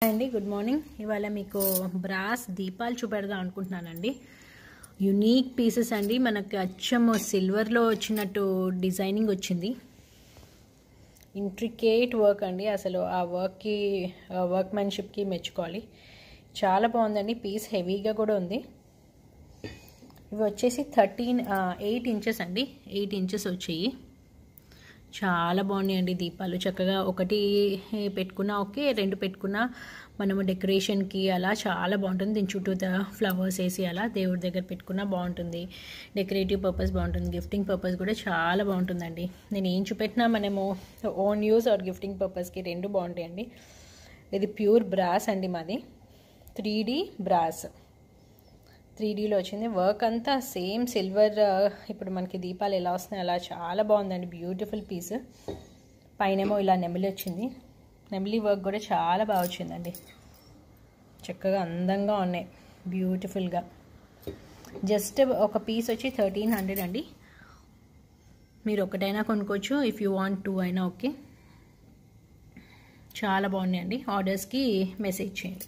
అండి good morning. ఇవాళ మీకు బ్రాస్ దీపాలు చూపెడదాం అనుకుంటున్నానండి. యునీక్ పీసెస్ అండి. మనకి అచ్చం సిల్వర్లో వచ్చినట్టు డిజైనింగ్ వచ్చింది. ఇంట్రికేట్ వర్క్ అండి. అసలు ఆ వర్క్మెన్షిప్కి మెచ్చుకోవాలి. చాలా బాగుందండి. పీస్ హెవీగా కూడా ఉంది. ఇవి వచ్చేసి 8 ఇంచెస్ అండి. 8 ఇంచెస్ వచ్చాయి. చాలా బాగున్నాయండి దీపాలు. చక్కగా ఒకటి పెట్టుకున్నా ఓకే, 2 పెట్టుకున్నా మనము డెకరేషన్కి అలా చాలా బాగుంటుంది. దీని చుట్టూ ఫ్లవర్స్ వేసి అలా దేవుడి దగ్గర పెట్టుకున్నా బాగుంటుంది. డెకరేటివ్ పర్పస్ బాగుంటుంది. గిఫ్టింగ్ పర్పస్ కూడా చాలా బాగుంటుందండి. నేను ఏం చూపెట్టినా మనము ఓన్ యూస్ ఆర్ గిఫ్టింగ్ పర్పస్కి 2 బాగుంటాయండి. ఇది ప్యూర్ బ్రాస్ అండి. మాది 3D బ్రాస్. 3Dలో వచ్చింది. వర్క్ అంతా సేమ్ సిల్వర్. ఇప్పుడు మనకి దీపాలు ఎలా వస్తున్నాయి అలా చాలా బాగుందండి. Beautiful piece. పైనేమో ఇలా నెమిలి వచ్చింది. నెమిలి వర్క్ కూడా చాలా బాగా వచ్చిందండి. చక్కగా అందంగా ఉన్నాయి. బ్యూటిఫుల్గా. జస్ట్ ఒక పీస్ వచ్చి 1300 అండి. మీరు ఒకటైనా కొనుక్కోవచ్చు. ఇఫ్ యూ వాంట్ 2 అయినా ఓకే. చాలా బాగున్నాయండి. ఆర్డర్స్కి మెసేజ్ చేయండి.